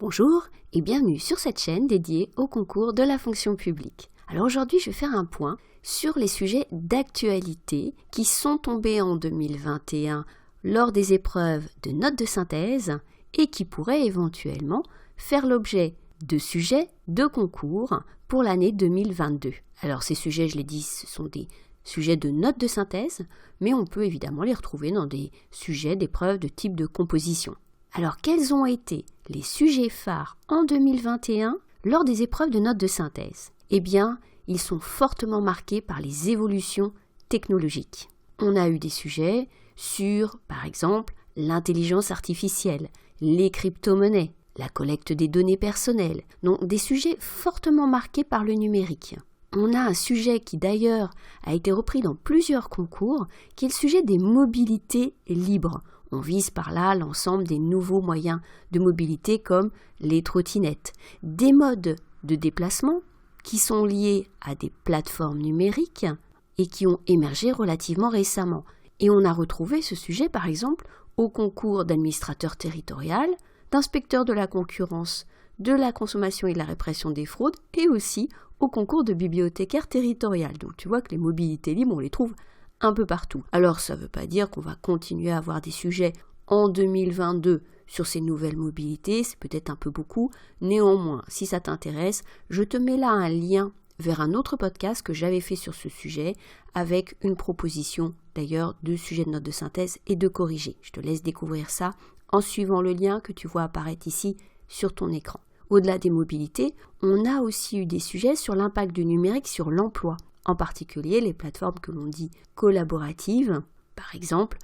Bonjour et bienvenue sur cette chaîne dédiée au concours de la fonction publique. Alors aujourd'hui, je vais faire un point sur les sujets d'actualité qui sont tombés en 2021 lors des épreuves de notes de synthèse et qui pourraient éventuellement faire l'objet de sujets de concours pour l'année 2022. Alors ces sujets, je l'ai dit, ce sont des sujets de notes de synthèse, mais on peut évidemment les retrouver dans des sujets d'épreuves de type de composition. Alors, quels ont été les sujets phares en 2021 lors des épreuves de notes de synthèse? Eh bien, ils sont fortement marqués par les évolutions technologiques. On a eu des sujets sur, par exemple, l'intelligence artificielle, les crypto-monnaies, la collecte des données personnelles, donc des sujets fortement marqués par le numérique. On a un sujet qui d'ailleurs a été repris dans plusieurs concours, qui est le sujet des mobilités libres. On vise par là l'ensemble des nouveaux moyens de mobilité comme les trottinettes, des modes de déplacement qui sont liés à des plateformes numériques et qui ont émergé relativement récemment. Et on a retrouvé ce sujet par exemple au concours d'administrateur territorial, d'inspecteur de la concurrence, de la consommation et de la répression des fraudes et aussi au concours de bibliothécaire territorial. Donc tu vois que les mobilités libres, on les trouve un peu partout. Alors ça ne veut pas dire qu'on va continuer à avoir des sujets en 2022 sur ces nouvelles mobilités, c'est peut-être un peu beaucoup. Néanmoins, si ça t'intéresse, je te mets là un lien vers un autre podcast que j'avais fait sur ce sujet avec une proposition d'ailleurs de sujet de notes de synthèse et de corriger. Je te laisse découvrir ça en suivant le lien que tu vois apparaître ici sur ton écran. Au-delà des mobilités, on a aussi eu des sujets sur l'impact du numérique sur l'emploi, en particulier les plateformes que l'on dit collaboratives, par exemple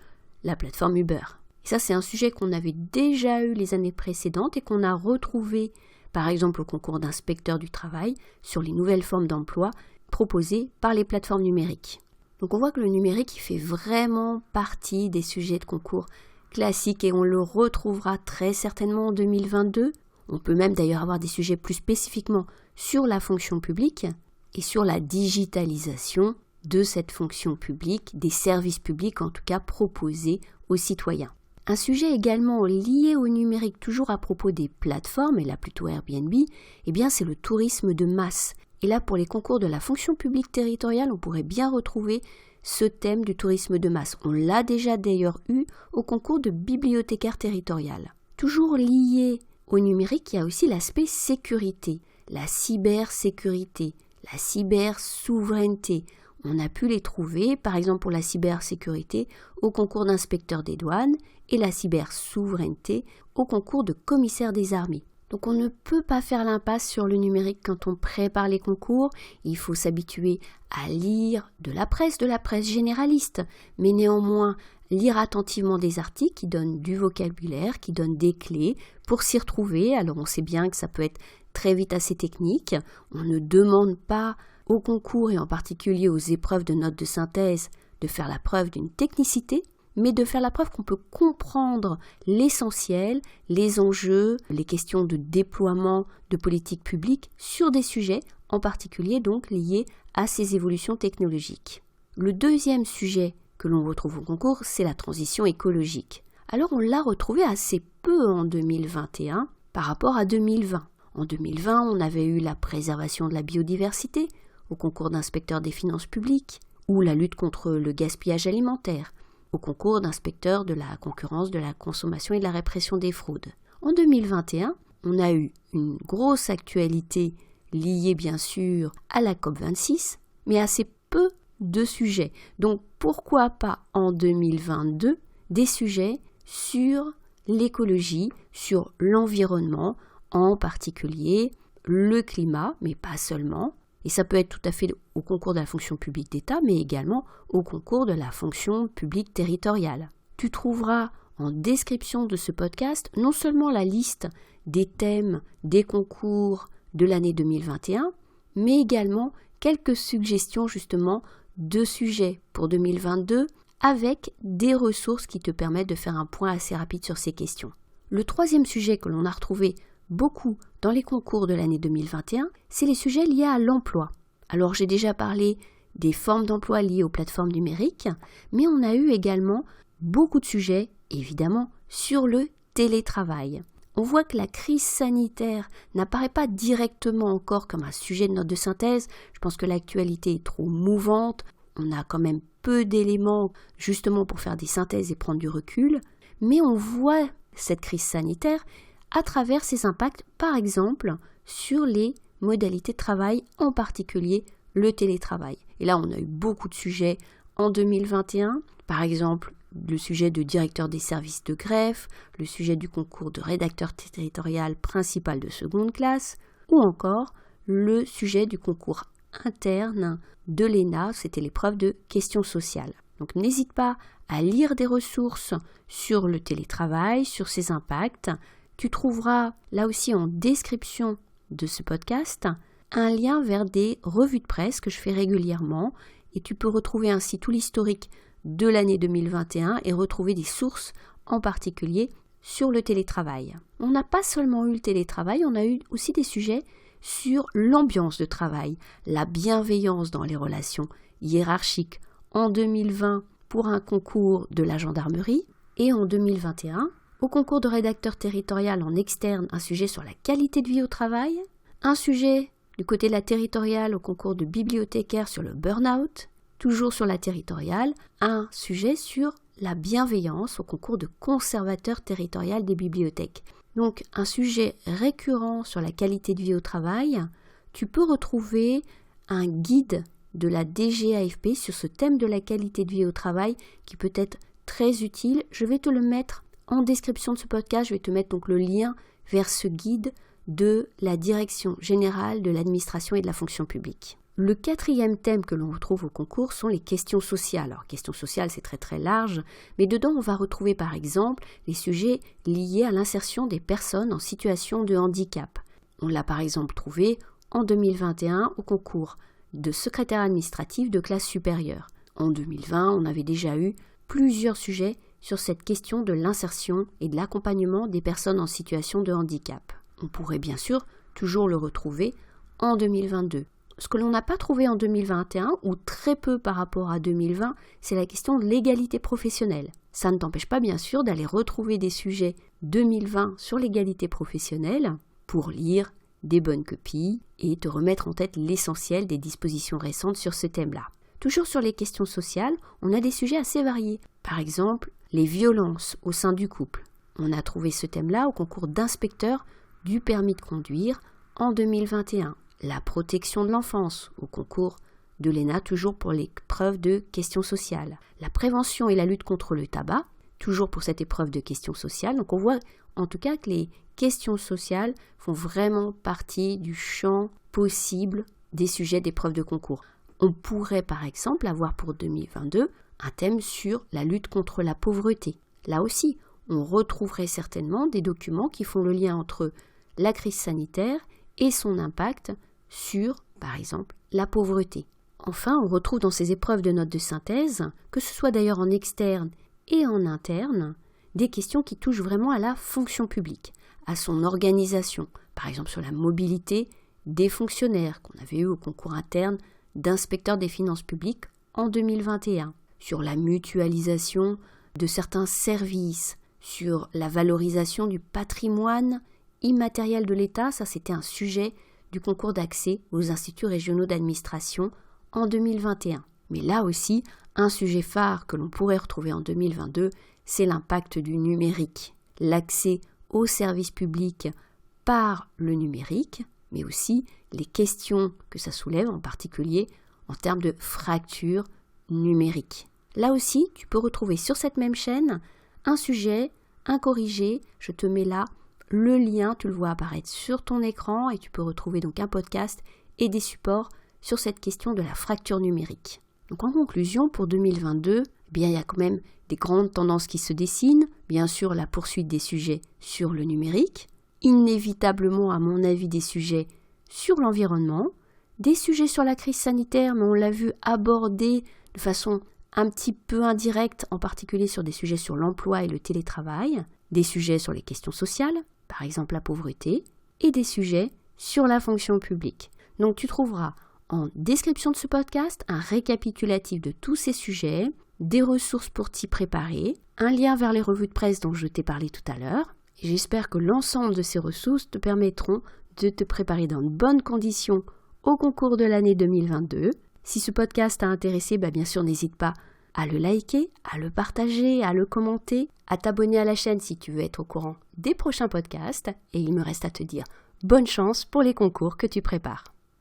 la plateforme Uber. Et ça, c'est un sujet qu'on avait déjà eu les années précédentes et qu'on a retrouvé, par exemple au concours d'inspecteur du travail, sur les nouvelles formes d'emploi proposées par les plateformes numériques. Donc on voit que le numérique il fait vraiment partie des sujets de concours classiques et on le retrouvera très certainement en 2022. On peut même d'ailleurs avoir des sujets plus spécifiquement sur la fonction publique et sur la digitalisation de cette fonction publique, des services publics en tout cas proposés aux citoyens. Un sujet également lié au numérique, toujours à propos des plateformes, et là plutôt Airbnb, eh bien c'est le tourisme de masse. Et là pour les concours de la fonction publique territoriale, on pourrait bien retrouver ce thème du tourisme de masse. On l'a déjà d'ailleurs eu au concours de bibliothécaire territorial. Toujours lié au numérique, il y a aussi l'aspect sécurité, la cybersécurité, la cybersouveraineté. On a pu les trouver, par exemple pour la cybersécurité, au concours d'inspecteur des douanes et la cybersouveraineté au concours de commissaire des armées. Donc on ne peut pas faire l'impasse sur le numérique quand on prépare les concours. Il faut s'habituer à lire de la presse généraliste, mais néanmoins lire attentivement des articles qui donnent du vocabulaire, qui donnent des clés pour s'y retrouver. Alors on sait bien que ça peut être très vite assez technique. On ne demande pas au concours et en particulier aux épreuves de notes de synthèse de faire la preuve d'une technicité, mais de faire la preuve qu'on peut comprendre l'essentiel, les enjeux, les questions de déploiement de politique publique sur des sujets, en particulier donc liés à ces évolutions technologiques. Le deuxième sujet que l'on retrouve au concours, c'est la transition écologique. Alors on l'a retrouvé assez peu en 2021 par rapport à 2020. En 2020, on avait eu la préservation de la biodiversité au concours d'inspecteur des finances publiques ou la lutte contre le gaspillage alimentaire au concours d'inspecteur de la concurrence, de la consommation et de la répression des fraudes. En 2021, on a eu une grosse actualité liée bien sûr à la COP26, mais assez peu de sujets. Donc pourquoi pas en 2022 des sujets sur l'écologie, sur l'environnement, en particulier le climat, mais pas seulement. Et ça peut être tout à fait au concours de la fonction publique d'État, mais également au concours de la fonction publique territoriale. Tu trouveras en description de ce podcast non seulement la liste des thèmes des concours de l'année 2021, mais également quelques suggestions justement de sujets pour 2022 avec des ressources qui te permettent de faire un point assez rapide sur ces questions. Le troisième sujet que l'on a retrouvé beaucoup dans les concours de l'année 2021, c'est les sujets liés à l'emploi. Alors j'ai déjà parlé des formes d'emploi liées aux plateformes numériques, mais on a eu également beaucoup de sujets, évidemment, sur le télétravail. On voit que la crise sanitaire n'apparaît pas directement encore comme un sujet de note de synthèse. Je pense que l'actualité est trop mouvante. On a quand même peu d'éléments justement pour faire des synthèses et prendre du recul. Mais on voit cette crise sanitaire à travers ses impacts, par exemple, sur les modalités de travail, en particulier le télétravail. Et là, on a eu beaucoup de sujets en 2021, par exemple le sujet de directeur des services de greffe, le sujet du concours de rédacteur territorial principal de seconde classe, ou encore le sujet du concours interne de l'ENA, c'était l'épreuve de questions sociales. Donc n'hésite pas à lire des ressources sur le télétravail, sur ses impacts. Tu trouveras là aussi en description de ce podcast un lien vers des revues de presse que je fais régulièrement et tu peux retrouver ainsi tout l'historique de l'année 2021 et retrouver des sources en particulier sur le télétravail. On n'a pas seulement eu le télétravail, on a eu aussi des sujets sur l'ambiance de travail, la bienveillance dans les relations hiérarchiques en 2020 pour un concours de la gendarmerie et en 2021 au concours de rédacteur territorial en externe, un sujet sur la qualité de vie au travail, un sujet du côté de la territoriale au concours de bibliothécaire sur le burn-out, toujours sur la territoriale, un sujet sur la bienveillance au concours de conservateur territorial des bibliothèques. Donc un sujet récurrent sur la qualité de vie au travail. Tu peux retrouver un guide de la DGAFP sur ce thème de la qualité de vie au travail qui peut être très utile. Je vais te le mettre en description de ce podcast, je vais te mettre donc le lien vers ce guide de la Direction générale de l'administration et de la fonction publique. Le quatrième thème que l'on retrouve au concours sont les questions sociales. Alors, questions sociales, c'est très très large, mais dedans, on va retrouver par exemple les sujets liés à l'insertion des personnes en situation de handicap. On l'a par exemple trouvé en 2021 au concours de secrétaire administratif de classe supérieure. En 2020, on avait déjà eu plusieurs sujets sur cette question de l'insertion et de l'accompagnement des personnes en situation de handicap. On pourrait bien sûr toujours le retrouver en 2022. Ce que l'on n'a pas trouvé en 2021, ou très peu par rapport à 2020, c'est la question de l'égalité professionnelle. Ça ne t'empêche pas bien sûr d'aller retrouver des sujets 2020 sur l'égalité professionnelle pour lire des bonnes copies et te remettre en tête l'essentiel des dispositions récentes sur ce thème-là. Toujours sur les questions sociales, on a des sujets assez variés. Par exemple, les violences au sein du couple. On a trouvé ce thème-là au concours d'inspecteur du permis de conduire en 2021. La protection de l'enfance au concours de l'ENA, toujours pour l'épreuve de questions sociales. La prévention et la lutte contre le tabac, toujours pour cette épreuve de questions sociales. Donc on voit en tout cas que les questions sociales font vraiment partie du champ possible des sujets d'épreuve de concours. On pourrait par exemple avoir pour 2022 un thème sur la lutte contre la pauvreté. Là aussi, on retrouverait certainement des documents qui font le lien entre la crise sanitaire et son impact sur, par exemple, la pauvreté. Enfin, on retrouve dans ces épreuves de notes de synthèse, que ce soit d'ailleurs en externe et en interne, des questions qui touchent vraiment à la fonction publique, à son organisation, par exemple sur la mobilité des fonctionnaires qu'on avait eu au concours interne d'inspecteur des finances publiques en 2021, sur la mutualisation de certains services, sur la valorisation du patrimoine immatériel de l'État, ça c'était un sujet du concours d'accès aux instituts régionaux d'administration en 2021. Mais là aussi, un sujet phare que l'on pourrait retrouver en 2022, c'est l'impact du numérique. L'accès aux services publics par le numérique, mais aussi les questions que ça soulève, en particulier en termes de fracture numérique. Là aussi, tu peux retrouver sur cette même chaîne un sujet, un corrigé, je te mets là le lien, tu le vois apparaître sur ton écran et tu peux retrouver donc un podcast et des supports sur cette question de la fracture numérique. Donc en conclusion, pour 2022, il y a quand même des grandes tendances qui se dessinent. Bien sûr, la poursuite des sujets sur le numérique, inévitablement à mon avis des sujets sur l'environnement, des sujets sur la crise sanitaire, mais on l'a vu abordé de façon un petit peu indirecte, en particulier sur des sujets sur l'emploi et le télétravail, des sujets sur les questions sociales, par exemple la pauvreté, et des sujets sur la fonction publique. Donc tu trouveras en description de ce podcast un récapitulatif de tous ces sujets, des ressources pour t'y préparer, un lien vers les revues de presse dont je t'ai parlé tout à l'heure, Et j'espère que l'ensemble de ces ressources te permettront de te préparer dans de bonnes conditions au concours de l'année 2022. Si ce podcast t'a intéressé, bien sûr, n'hésite pas à le liker, à le partager, à le commenter, à t'abonner à la chaîne si tu veux être au courant des prochains podcasts. Et il me reste à te dire bonne chance pour les concours que tu prépares.